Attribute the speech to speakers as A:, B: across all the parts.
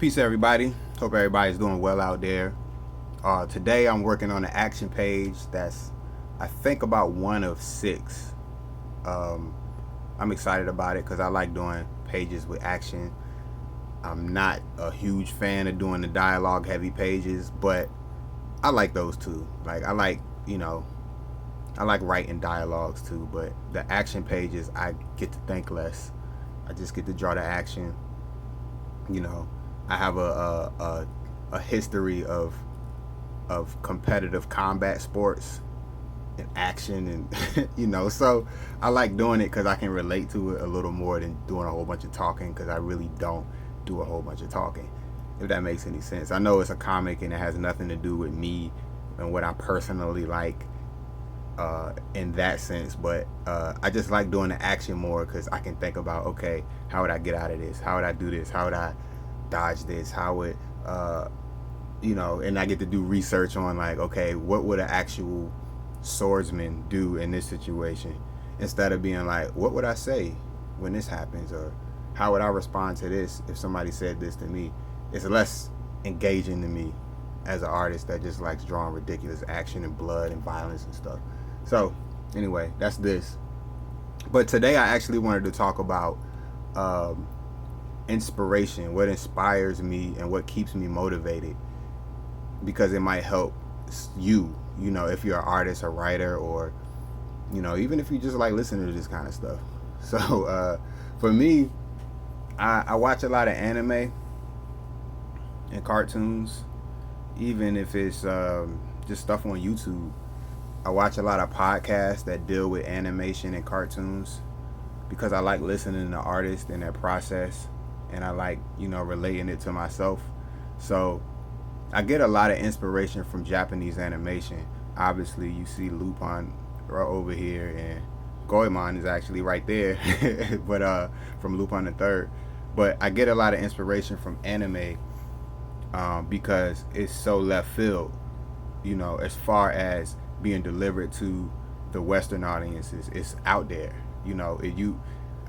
A: Peace, everybody. Hope everybody's doing well out there. Today, I'm working on an action page that's, I think, about one of six. Um, I'm excited about it because I like doing pages with action. I'm not a huge fan of doing the dialogue heavy pages, but I like those too. Like, I like writing dialogues too, but the action pages, I get to think less. I just get to draw the action. You know, I have a history of competitive combat sports and action, and so I like doing it because I can relate to it a little more than doing a whole bunch of talking, because I really don't do a whole bunch of talking, if that makes any sense. I know it's a comic and it has nothing to do with me and what I personally like in that sense, but I just like doing the action more because I can think about, okay, how would I get out of this, how would I do this, how would I dodge this, how would and I get to do research on, like, okay, what would an actual swordsman do in this situation, instead of being like, what would I say when this happens, or how would I respond to this if somebody said this to me. It's less engaging to me as an artist that just likes drawing ridiculous action and blood and violence and stuff. So anyway, that's this. But today I actually wanted to talk about um, inspiration, what inspires me and what keeps me motivated, because it might help if you're an artist, a writer, or even if you just like listening to this kind of stuff. So for me, I watch a lot of anime and cartoons, even if it's just stuff on YouTube. I watch a lot of podcasts that deal with animation and cartoons because I like listening to artists and their process, and I like, relating it to myself. So I get a lot of inspiration from Japanese animation. Obviously, you see Lupin right over here, and Goemon is actually right there, but from Lupin the Third. But I get a lot of inspiration from anime because it's so left field, as far as being delivered to the Western audiences. It's out there,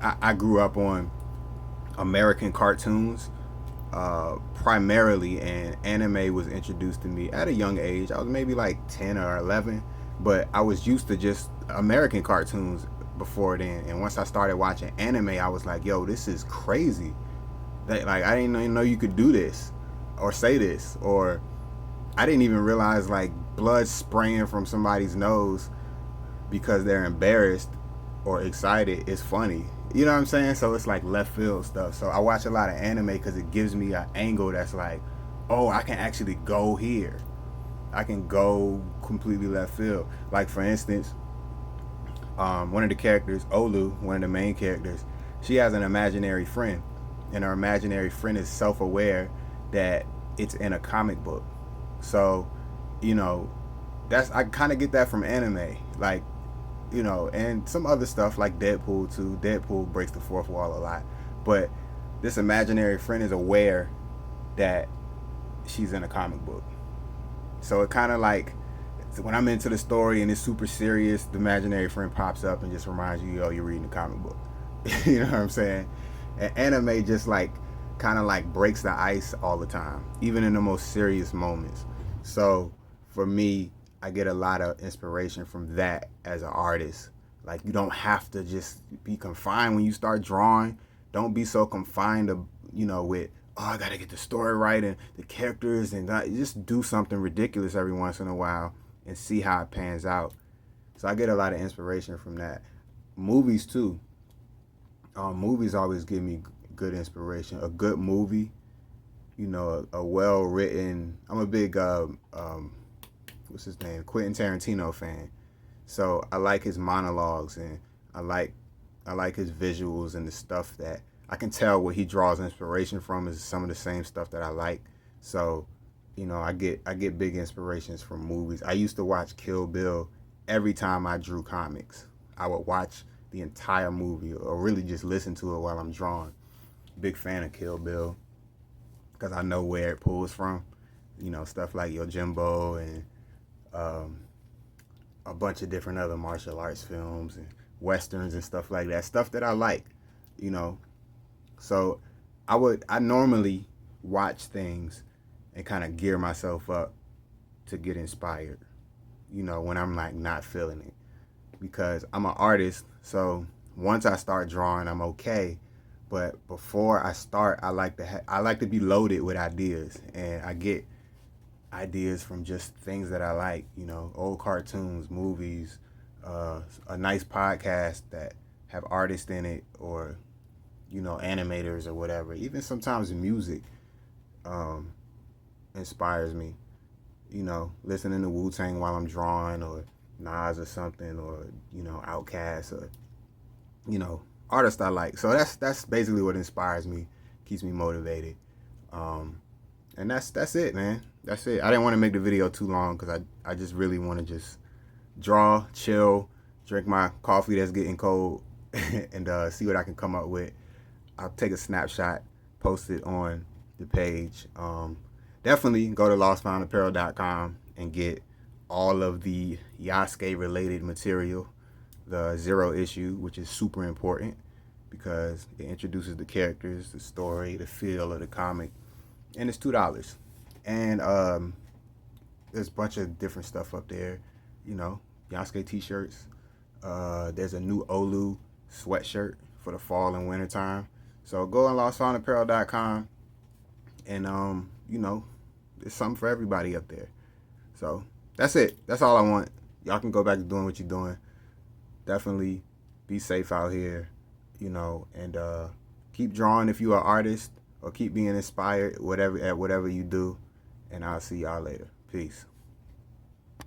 A: I grew up on American cartoons primarily, and anime was introduced to me at a young age. I was maybe like 10 or 11, but I was used to just American cartoons before then. And once I started watching anime, I was like, yo, this is crazy. Like, I didn't even know you could do this or say this, or I didn't even realize, like, blood spraying from somebody's nose because they're embarrassed or excited is funny. You know what I'm saying? So it's like left field stuff. So I watch a lot of anime because it gives me an angle that's like, oh, I can actually go here. I can go completely left field. Like, for instance, one of the characters, Olu, one of the main characters, she has an imaginary friend, and her imaginary friend is self-aware that it's in a comic book. So, that's, I kind of get that from anime. Like, and some other stuff like Deadpool too. Deadpool breaks the fourth wall a lot, but this imaginary friend is aware that she's in a comic book. So it kind of like, when I'm into the story and it's super serious, the imaginary friend pops up and just reminds you, oh, you're reading a comic book. You know what I'm saying? And anime just like kind of like breaks the ice all the time, even in the most serious moments. So for me, I get a lot of inspiration from that as an artist. Like, you don't have to just be confined when you start drawing. Don't be so confined to, with, oh, I gotta get the story right and the characters, and just do something ridiculous every once in a while and see how it pans out. So I get a lot of inspiration from that. Movies too. Movies always give me good inspiration. A good movie, a well written. I'm a big what's his name, Quentin Tarantino fan. So I like his monologues, and I like his visuals, and the stuff that I can tell what he draws inspiration from is some of the same stuff that I like. So, I get big inspirations from movies. I used to watch Kill Bill every time I drew comics. I would watch the entire movie, or really just listen to it while I'm drawing. Big fan of Kill Bill because I know where it pulls from. Stuff like Yojimbo and a bunch of different other martial arts films and westerns and stuff like that. Stuff that I like. So I normally watch things and kind of gear myself up to get inspired, you know, when I'm like not feeling it. Because I'm an artist, so once I start drawing, I'm okay. But before I start, I like to be loaded with ideas, and I get ideas from just things that I like, you know, old cartoons, movies, a nice podcast that have artists in it, or you know, animators or whatever. Even sometimes music um, inspires me. You know, listening to Wu Tang while I'm drawing, or Nas or something, or you know, Outkast, or you know, artists I like. So that's basically what inspires me, keeps me motivated. Um, and that's it, man. That's it. I didn't want to make the video too long because I just really want to just draw, chill, drink my coffee that's getting cold, and see what I can come up with. I'll take a snapshot, post it on the page. Definitely go to lostfoundapparel.com and get all of the Yasuke related material, the zero issue, which is super important because it introduces the characters, the story, the feel of the comic, and it's $2. And there's a bunch of different stuff up there, you know, Yasuke t-shirts. There's a new Olu sweatshirt for the fall and winter time. So go on lostfoundapparel.com and you know, there's something for everybody up there. So that's it. That's all I want. Y'all can go back to doing what you're doing. Definitely be safe out here, you know, and keep drawing if you're an artist, or keep being inspired, whatever you do. And I'll see y'all later. Peace.